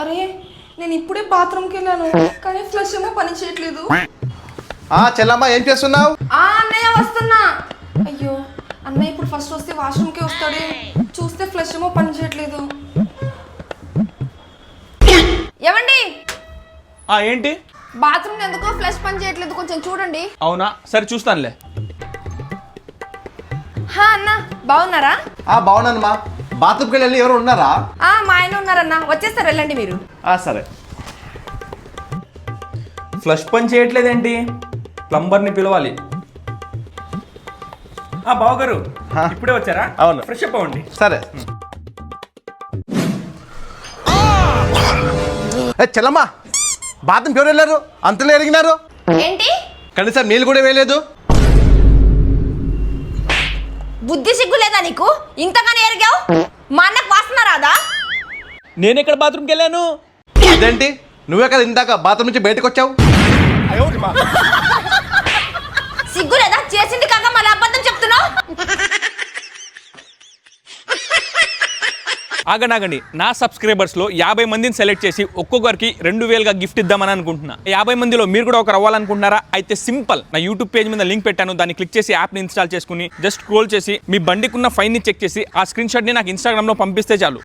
అరే నేను ఇప్పుడే బాత్రూమ్కి వెళ్ళాను కానీ ఫ్లష్ ఏమో పని చేయట్లేదు. చెల్లమ్మ ఏం చేస్తున్నావు? అన్నయ్య వస్తున్నా. అయ్యో అన్నయ్య ఇప్పుడు ఫస్ట్ వస్తే వాష్రూమ్కే వస్తాడే, చూస్తే ఫ్లష్ ఏమో పని చేయట్లేదు. ఏమండి ఏంటి? బాత్రూమ్ ఎందుకో ఫ్లష్ పని చేయట్లేదు, కొంచెం చూడండి. అవునా, సరే చూస్తానులే. అన్న బాగున్నారా? బాగున్నాను మా. బాత్రూమ్కి వెళ్ళి ఎవరు ఉన్నారా? మా ఆయన ఉన్నారన్న, వచ్చేస్తారు వెళ్ళండి మీరు. సరే. ఫ్లష్ పని చేయట్లేదేంటి? ప్లంబర్ని పిలవాలి. బావగారు ఇప్పుడే వచ్చారా? అవును. ఫ్రెష్ అప్ అవ్వండి. సరే. చెల్లమ్మ బాత్రూమ్కి ఎవరు వెళ్ళారు? అంతలో ఎరిగినారు ఏంటి? కనీసం నీళ్ళు కూడా వేయలేదు. బుద్ధి సిగ్గు లేదా నీకు? ఇంతగానే ఎరిగావు? మా అన్నకు వాసన రాదా? నేను ఎక్కడ బాత్రూమ్కి వెళ్ళాను? అదేంటి నువ్వే కదా ఇందాక బాత్రూమ్ నుంచి బయటకు వచ్చావు? సిగ్గు లేదా? చేసింది కాక మళ్ళీ అబద్ధం చెప్తున్నావు. ఆగండి, నా సబ్స్క్రైబర్స్లో 50 మందిని సెలెక్ట్ చేసి ఒక్కొక్కరికి 2000గా గిఫ్ట్ ఇద్దామని అనుకుంటున్నా. 50 మందిలో మీరు కూడా ఒకరు అవ్వాలనుకుంటున్నారా? అయితే సింపుల్, నా యూట్యూబ్ పేజ్ మీద లింక్ పెట్టాను, దాన్ని క్లిక్ చేసి యాప్ని ఇన్స్టాల్ చేసుకుని జస్ట్ స్క్రోల్ చేసి మీ బండికున్న ఫైన్ని చెక్ చేసి ఆ స్క్రీన్ షాట్ని నాకు ఇన్స్టాగ్రామ్లో పంపిస్తే చాలు.